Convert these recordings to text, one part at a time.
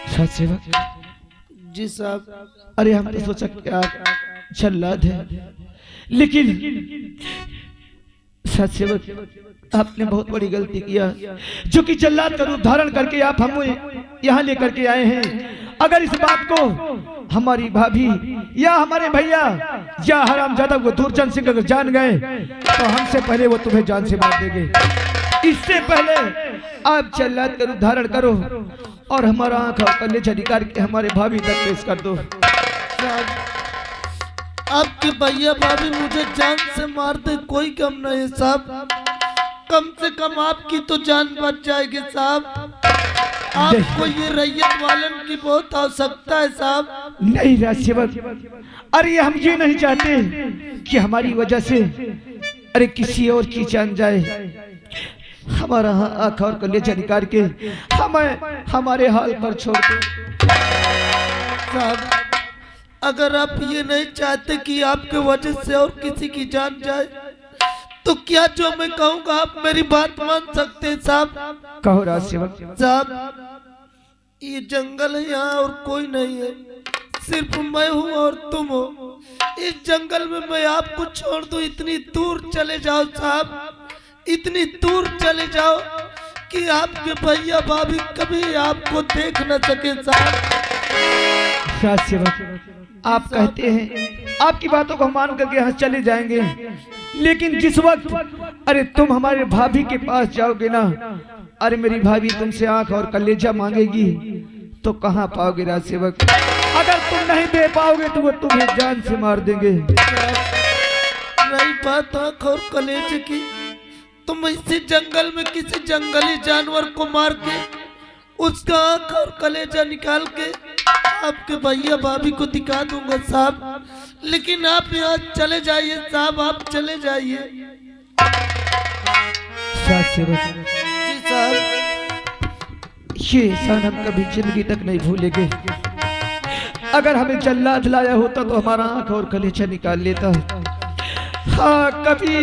साथ सेवक जी साहब। अरे हम तो सोचा कि आप जल्लाद है, लेकिन साथ सेवक आपने बहुत बड़ी गलती किया, जो कि जल्लाद का रूप धारण करके आप हमें यहाँ लेकर के आए हैं। अगर इस बात को हमारी भाभी या हमारे भैया या हरामजादा को दूरचंद सिंह अगर जान गए तो हमसे पहले वो तुम्हें जान से मार देंगे। इससे पहले आप जल्लाद का रूप धारण करो और हमारा आंख और कलेजा निकाल के हमारे भाभी तक पेश कर दो। आपके भैया भाभी मुझे जान से मार दे कोई कम नहीं साहब, कम से कम आपकी तो जान बच जाएगी साहब। आपको ये रैयत वालन की बहुत आवश्यकता है साहब। नहीं राजसेवक, अरे हम ये नहीं चाहते कि हमारी वजह से अरे किसी और की जान जाए। हमारा आंख और कलेजा निकाल के हमें हमारे हाल पर छोड़ दो साहब। अगर आप ये नहीं चाहते कि आपके वजह से और किसी की जान जाए तो क्या जो मैं कहूँगा आप मेरी बात मान सकते हैं साहब? कहो राजसेवक। साहब ये जंगल है, यहाँ और कोई नहीं है, सिर्फ मैं हूँ और तुम हो। इस जंगल में मैं आपको छोड़ दूं, इतनी दूर चले जाओ साहब, इतनी दूर चले जाओ कि आपके भैया भाभी कभी आपको देख न सके साहब। राजसेवक आप कहते हैं, आपकी बातों को मान करके यहाँ चले जाएंगे, लेकिन जिस वक्त अरे तुम हमारे भाभी के पास जाओगे ना, अरे मेरी भाभी तुमसे आंख और कलेजा मांगेगी तो कहाँ पाओगे राजसेवक? अगर तुम नहीं दे पाओगे तो वो तुम्हें जान से मार देंगे। रही बात आंख और कलेजे की, तुम इसी जंगल में किसी जंगली जानवर को मार के उसका आंख और कलेजा निकाल के आपके भैया भाभी को दिखा दूंगा साहब। लेकिन आप यहाँ चले जाइए साहब, आप चले जाइए। जी साहब। ये एहसान हम कभी जिंदगी तक नहीं भूलेंगे। अगर हमें जल्लाद लाया होता तो हमारा आंख और कलेजा निकाल लेता। हाँ कभी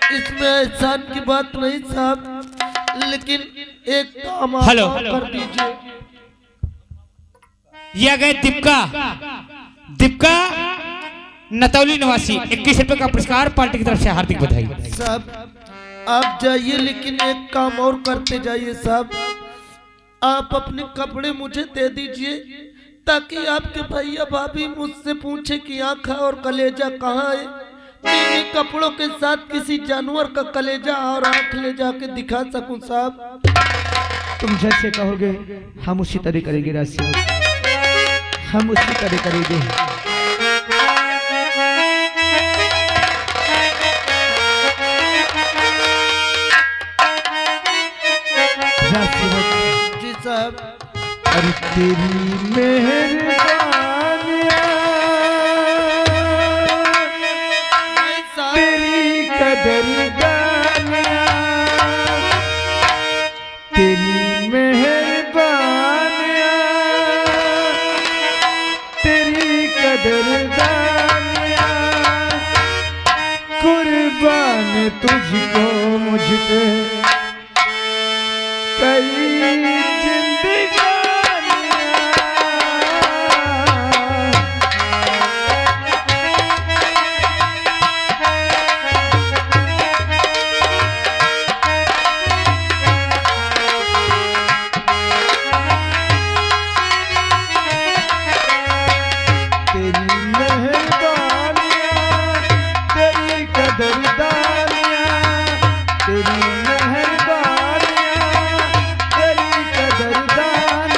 इसमें एहसान की बात नहीं साहब, लेकिन एक काम आप हेलो कर दीजिए। यह गए दीपिका नतौली निवासी 21 रुपए का पुरस्कार, पार्टी की तरफ से हार्दिक बधाई। साहब आप जाइए, लेकिन एक काम और करते जाइए साहब। आप अपने कपड़े मुझे दे दीजिए ताकि आपके भैया भाभी मुझसे पूछे कि आंख और कलेजा कहाँ है। मैं कपड़ों के साथ किसी जानवर का कलेजा और आंख ले जाके दिखा सकूं साहब। तुम जैसे कहोगे हम उसी तरह करेंगे राजसेवक, हम उसी तरह करेंगे। जी साहब। अरे तेरी मेहरबानियां, तेरी कदरदानियां, तेरी मेहरबानियां, तेरी कदरदानियां, कुर्बान तुझको मुझ पे कई तेरी मेहरबानियां, तेरी कदरदानियां,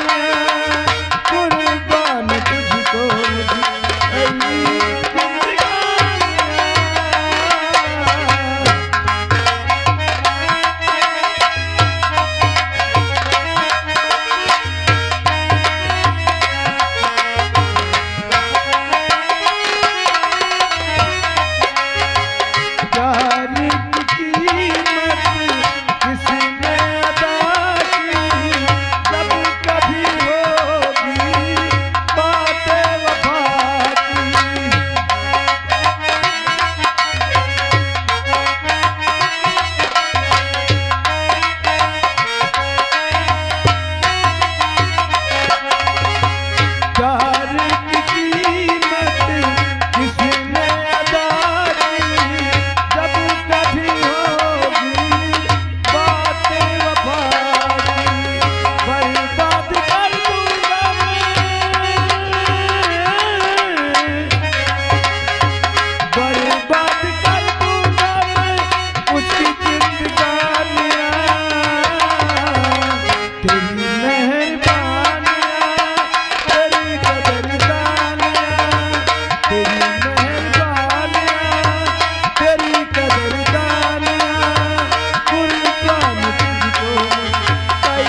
तेरी मेहरबानियाँ तेरी कदरदानियाँ तेरी मेहरबानियाँ तेरी कदरदानियाँ कुर्बान तुझको कई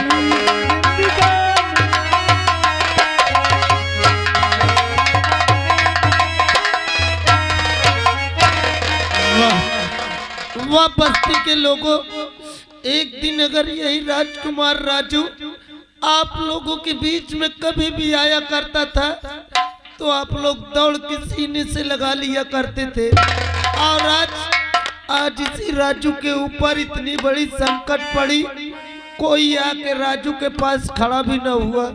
वाह बस्ती के लोगों, एक दिन अगर यही राजकुमार राजू आप लोगों के बीच में कभी भी आया करता था तो आप लोग दौड़ के सीने से लगा लिया करते थे। और आज इसी राजू के ऊपर इतनी बड़ी संकट पड़ी, कोई आके राजू के पास खड़ा भी न हुआ।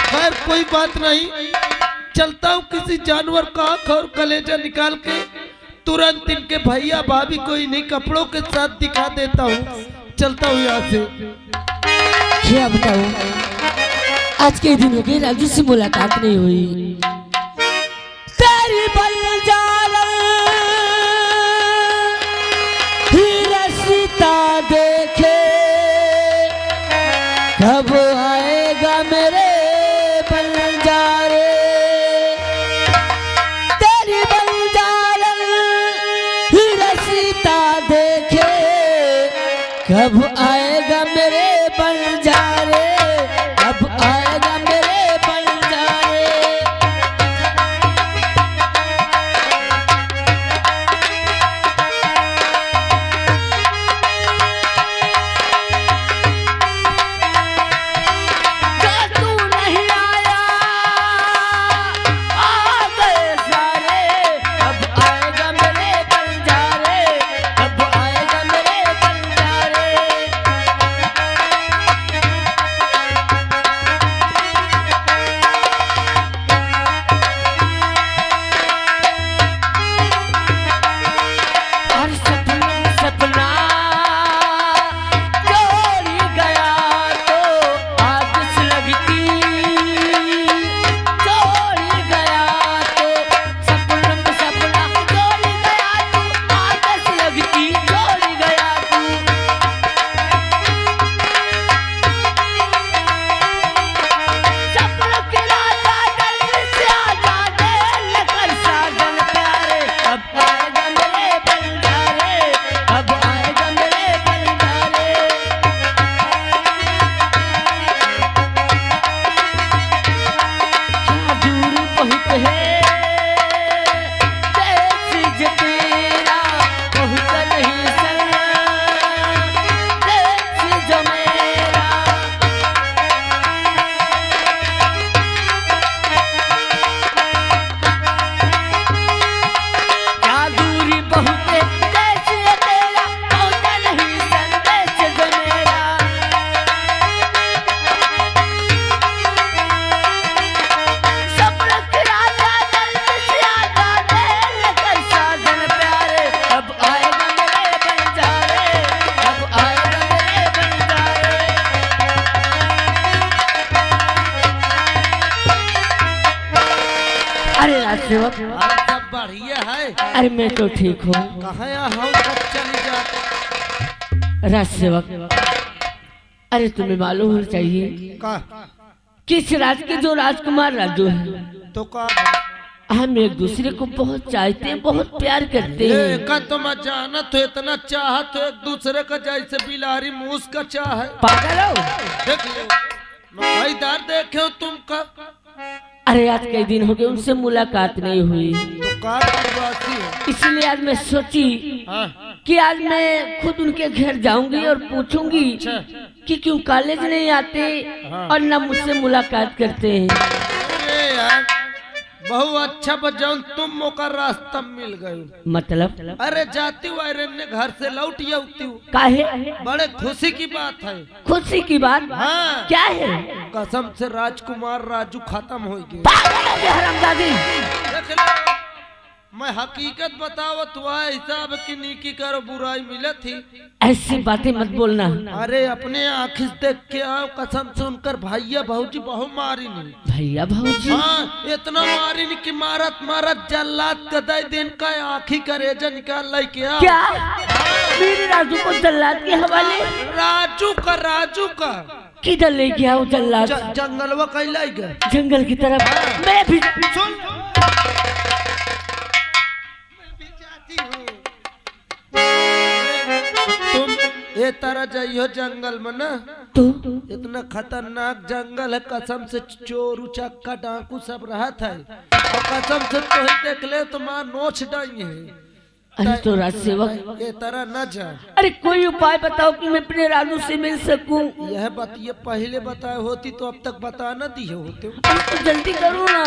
खैर कोई बात नहीं, चलता हूँ किसी जानवर का आँख और कलेजा निकाल के तुरंत इनके भैया भाभी को इन्हीं कपड़ों के साथ दिखा देता हूँ। चलता हूँ यहाँ से। क्या बताऊं, आज के दिन हो गए राजू से मुलाकात नहीं हुई। तेरी बंजारा ही रास्ता देखे, कब आएगा मेरे बंजारे। तेरी बंजारा ही रास्ता देखे, कब आएगा मेरे बंजारे, कब आएगा मेरे बंजारे। तू नहीं आया, आ गए सारे, अब आएगा मेरे बंजारे, अब आएगा मेरे बंजारे। हर सपना सपना जोड़ी गया तो आग लगती, जोड़ी गया तो सपना सपना जोड़ी गया तो आग लगती, जोड़ी गया तू। सपनों के राजा दिल से आजादे लेकर साजन प्यारे, अब आएगा मेरे बंजारे, अब आएगा मेरे बंजारे। क्या दूर बहुत है देश जो तेरा, बहुत नहीं सना देश जो मेरा। क्या दूरी बहुत है देश ये तेरा, बहुत नहीं संदेश जो मेरा। सपनों के राजा दिल से आजादे लेकर साजन प्यारे, अब आएगा मेरे बंजारे, अब आएगा मेरे बंजारे। अरे राज सेवक, सब बढ़िया है। अरे मैं तो ठीक हूँ। कहाँ यहाँ कब चली जा? राज सेवक, अरे तुम्हें मालूम होना चाहिए का किस राज के जो राजकुमार राजू है, तो का हम एक दूसरे को बहुत चाहते हैं, बहुत प्यार करते हैं। का तो मैं जाना तो इतना चाह तो एक दूसरे का जैसे बिलारी मूस का चाह है। पागल हो? देख लो मैं भाईदार देखे हो तुम का अरे आज कई दिन हो गए उनसे मुलाकात नहीं हुई, तो का बदमाशी है। इसलिए आज मैं सोची हाँ। कि आज मैं खुद उनके घर जाऊंगी और पूछूंगी कि क्यों कॉलेज नहीं आते और न मुझसे मुलाकात करते हैं। अरे यार बहुत अच्छा बजाऊं तुम मौका रास्ता मिल गए। मतलब अरे जाती हूँ ने घर से लौट जाती हूँ। काहे? बड़े खुशी की बात है। खुशी की बात? हाँ। क्या है? कसम से राजकुमार राजू खत्म हो गए। पागल हो गया हरामजादी। देख लो मैं हकीकत बतावत हुआ हिसाब की नीकी करो बुराई मिले थी। ऐसी बातें मत बोलना। अरे अपने आँखिस देख के आओ कसम सुनकर भैया भाऊजी बहुत मारी नहीं। भैया भाऊजी? हाँ इतना मारी नहीं कि मारत मारत जल्लाद कदाई दिन का आँखी का रेजा निकाल लाई के आओ। क्या मेरे राजू को जल्लाद के हवाले? राजू का किधर ले गया वो जल्लाद? जंगलवा कहीं लाई गए? जंगल की तरफ। मैं भी सुन, तुम ये तरह जाइयो जंगल में ना, तो इतना खतरनाक जंगल है, कसम से चोर उचक्का डाकू सब रहा था, और कसम से तो देख ले तो मां नोच डाई है। अरे तो राज सेवक, ये तरह न जा। अरे कोई उपाय बताओ कि मैं अपने राजू से मिल सकूं। यह बात ये पहले बताए होती तो अब तक बता न दिए होते। तो जल्दी करो ना।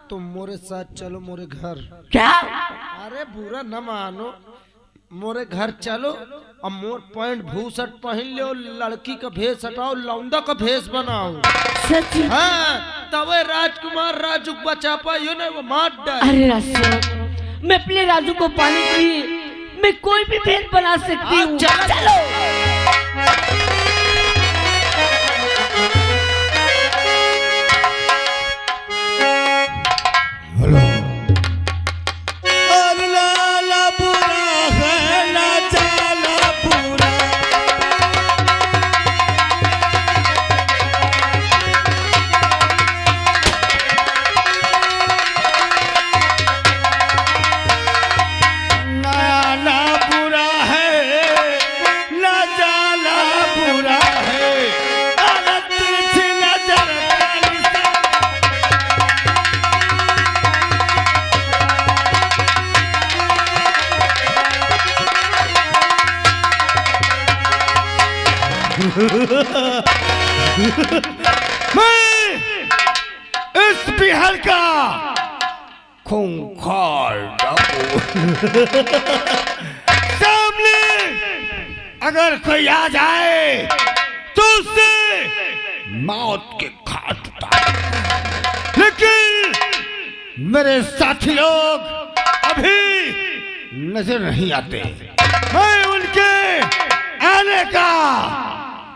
तुम मोरे साथ चलो मोरे घर। क्या? अरे बुरा न मानो, मोरे घर चलो और मोर पैंट भूसट पहन ले, लड़की का भेष हटाओ, लौंडा का भेष बनाओ। सच? हाँ, तवे राजकुमार राजू बचा पाइयो ना, वो मार डाल। अरे राज सेवक, मैं अपने राजू को पाने के लिए मैं कोई भी भेद बना सकती हूँ। चलो। मैं इस बिहार का खूंखार डाकू सामने अगर कोई आ जाए तो उससे मौत के घाट उतार, लेकिन मेरे साथी लोग अभी नजर नहीं आते। मैं उनके आने का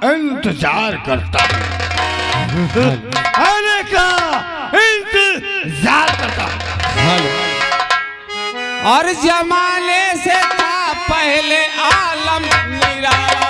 इंतजार करता हूँ, आने का इंतजार करता हूँ। और जमाने से था पहले आलम निराला,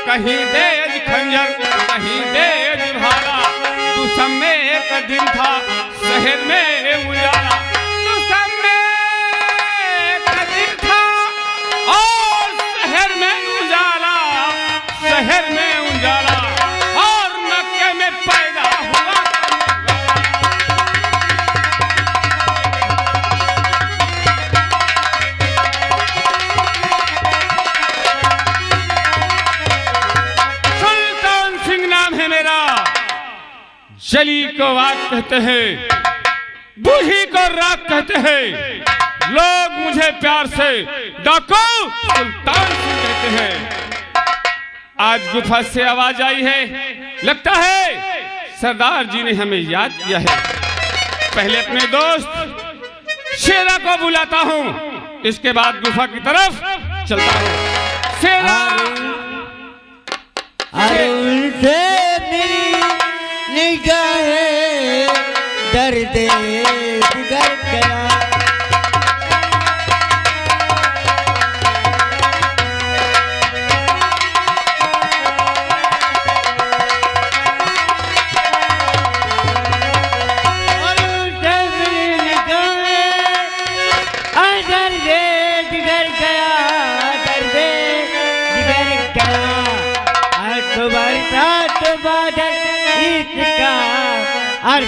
कहीं तेज खंजर कहीं तेज भाला, दुश्मन में एक दिन था शहर में उजाला, दुश्मन में एक दिन था और शहर में उजाला, शहर में उजाला और मक्के में पैदा हुआ। जली को वाक कहते हैं, बूढ़ी को राख कहते हैं, लोग मुझे प्यार से डाकू सुल्तान सिंह कहते हैं। आज गुफा से आवाज आई है, लगता है सरदार जी ने हमें याद किया है। पहले अपने दोस्त शेरा को बुलाता हूँ, इसके बाद गुफा की तरफ चलता हूँ। शेरा निगाहे दर्द बिगड़ गया, और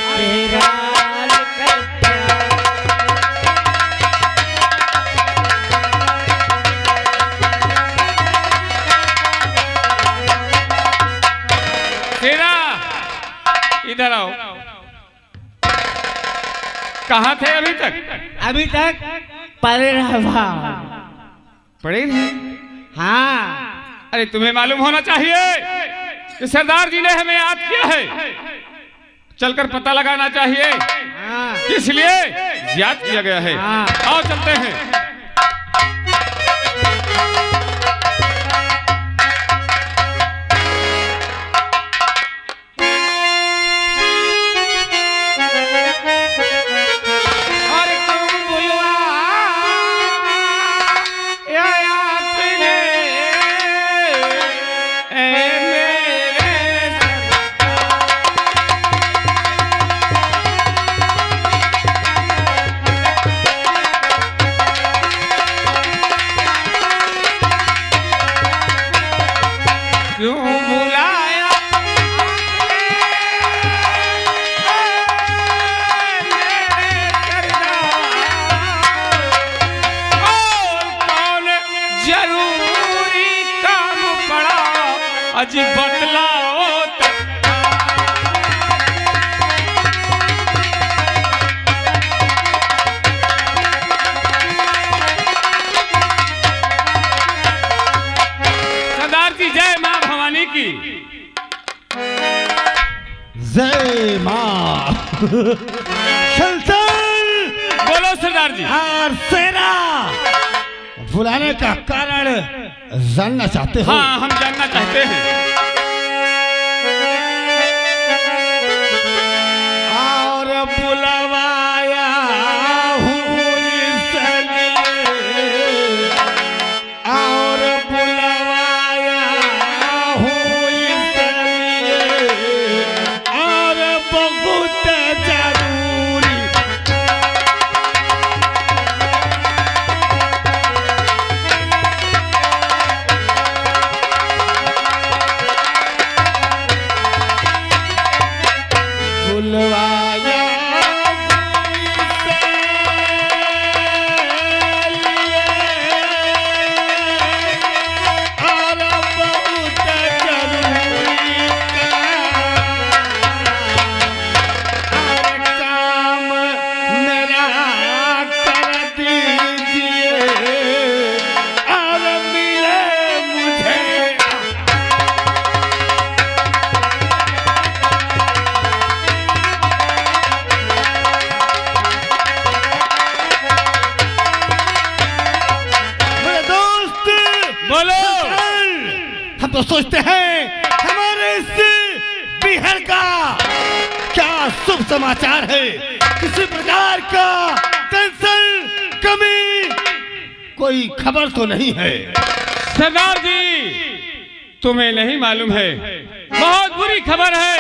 तेरा इधर आओ। कहाँ थे अभी तक? अभी तक पढ़े रहा। पढ़े थे? हाँ। अरे तुम्हें मालूम होना चाहिए कि सरदार जी ने हमें याद किया है, चलकर पता लगाना चाहिए हाँ। किस लिए याद किया गया है। हाँ। आओ चलते हैं। अजी बतलाओ सरदार जी। जय मां भवानी की जय मां। सुल्तान बोलो सरदार जी। और सेना बुलाने का कारण जानना चाहते हो? हाँ, हम जानना चाहते हैं। और बुलवाया हूँ इसलिए, और बुलवाया हूँ इसलिए, और बहुत जरूरी। बुलवाया और बहुत जरूरी काम मेरा कर दीजिए और मिले मुझे। बोलो। हम तो सोचते हैं हमारे इस बिहार का क्या शुभ समाचार है, किसी प्रकार का टेंशन कमी कोई खबर तो नहीं है। सरदार जी तुम्हें नहीं मालूम है, बहुत बुरी खबर है।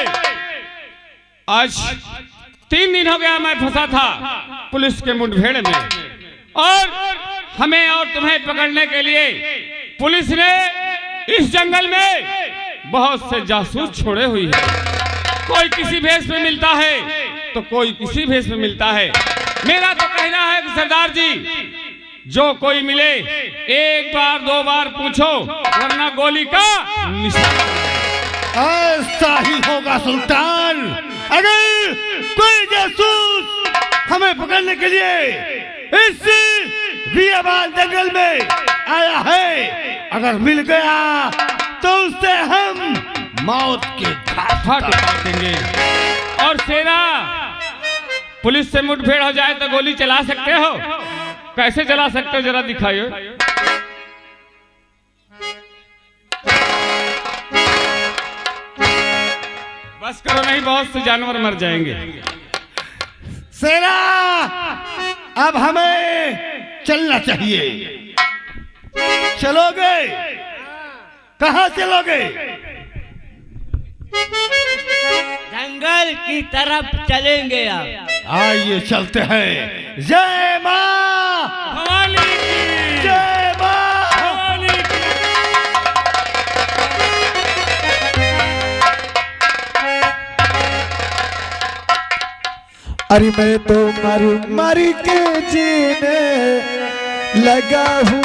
आज 3 दिन हो गया मैं फंसा था पुलिस के मुठभेड़ में, और हमें और तुम्हें पकड़ने के लिए पुलिस ने इस जंगल में बहुत से जासूस छोड़े हुई है। कोई किसी भेष में मिलता है तो कोई किसी भेष में मिलता है। मेरा तो कहना है कि सरदार जी जो कोई मिले 1 बार 2 बार पूछो, वरना गोली का निशान। ऐसा ही होगा सुल्तान। अगर कोई जासूस हमें पकड़ने के लिए इस बियाबान जंगल में आया है, अगर मिल गया तो उससे हम मौत के घाट उतार देंगे। और सेना पुलिस से मुठभेड़ हो जाए तो गोली चला सकते हो? कैसे चला सकते हो जरा दिखाइए। बस करो, नहीं बहुत से जानवर मर जाएंगे। सेना अब हमें चलना चाहिए। चलोगे? कहाँ चलोगे? जंगल की तरफ चलेंगे आप। आइए चलते हैं। जय मां भवानी की जय मां। भवानी की। अरे मैं तो मर मर के जीने लगा हूँ,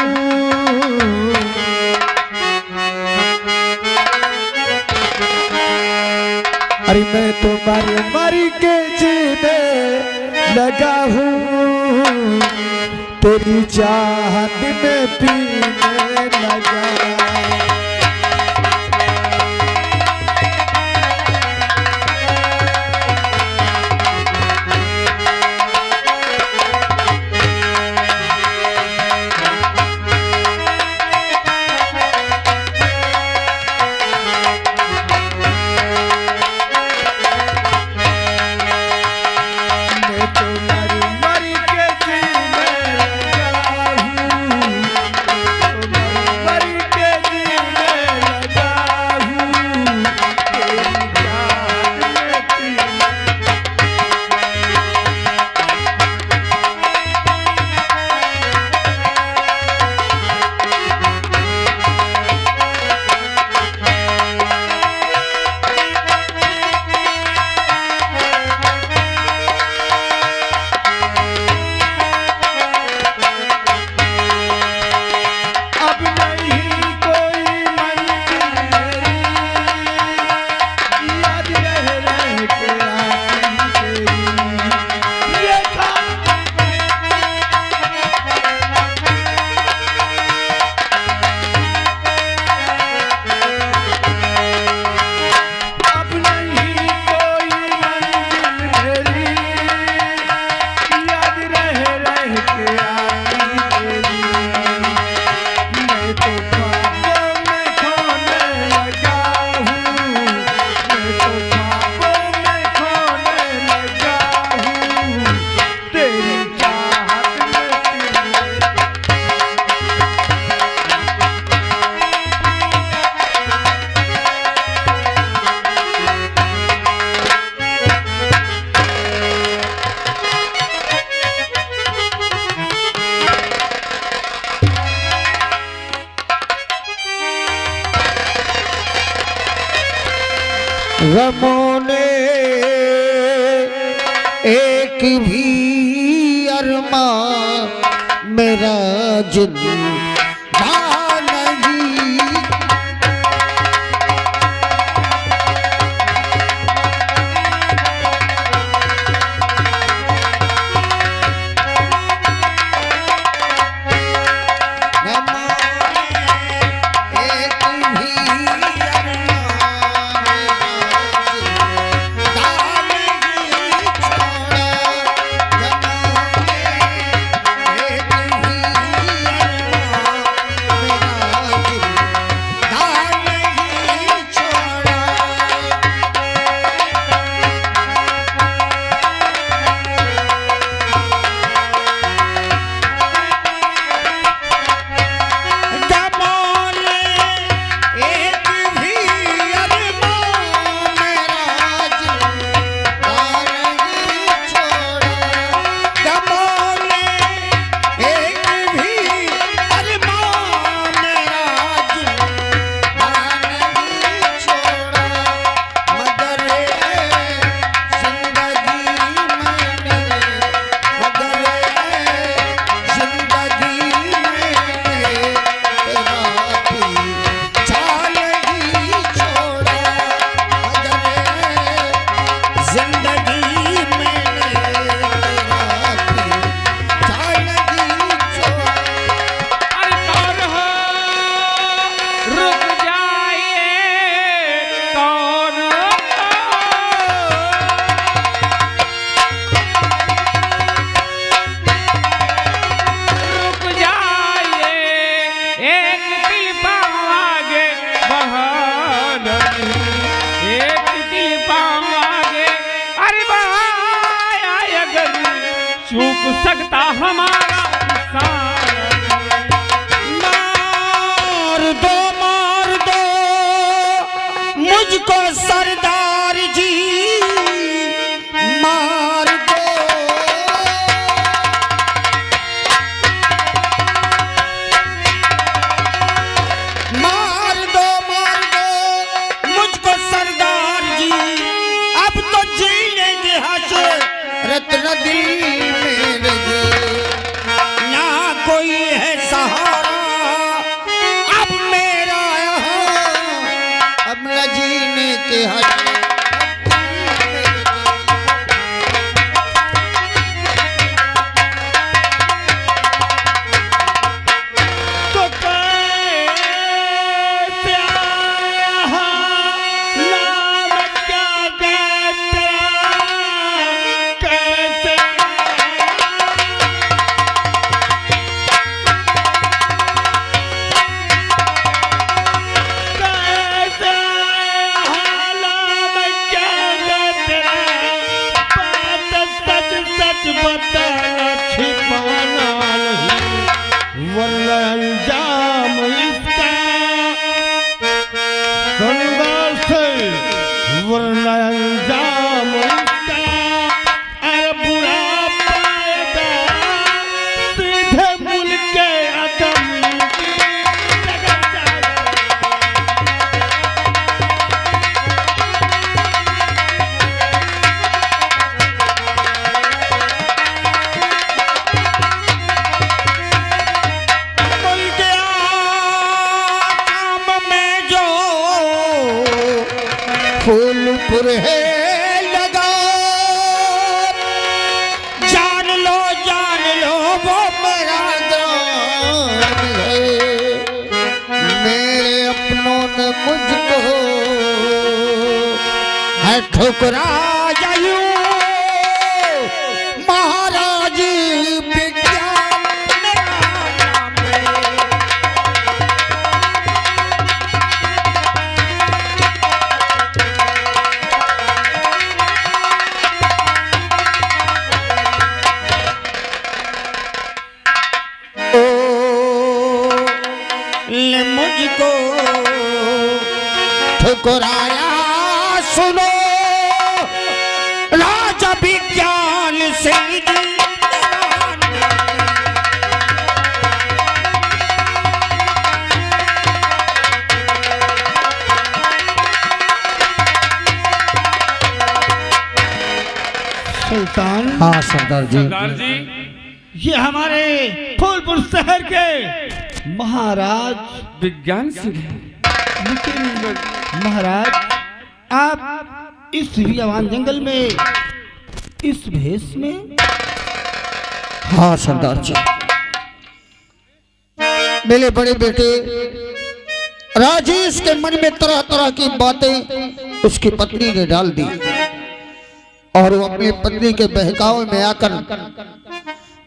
अरे मैं तो मर मर के जीने लगा हूँ, तेरी चाहत में पीने लगा। गमों ने एक भी अरमा मेरा जिंदा नहीं। चूक सकता हमारा मार दो मुझको सरदार जी, मार दो। मार दो मुझको सरदार जी, अब तो जी लेंगे हसरत दिल में लगे, ना कोई है सहारा अब मेरा यहाँ, अब न जीने के हसरत। मुझको है ठुकरा जायू महाराज विज्ञान मेरा नाम है। ले मुझको ठुकराया सुनो राजा विज्ञान सिंह जी सुल्तान, हाँ सरदार जी, सरदार जी, ये हमारे फूलपुर शहर के महाराज विज्ञान सिंह लेकिन महाराज आप इस वीरान जंगल में इस भेष में? हाँ सरदार जी, मेरे बड़े बेटे राजेश के मन में तरह तरह की बातें उसकी पत्नी ने डाल दी और वो अपनी पत्नी के बहकावे में आकर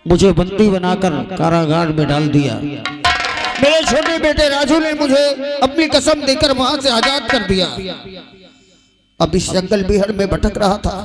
मुझे बंदी बनाकर कारागार में डाल दिया। मेरे छोटे बेटे राजू ने मुझे अपनी कसम देकर वहां से आजाद कर दिया। अब इस जंगल बिहार में भटक रहा था।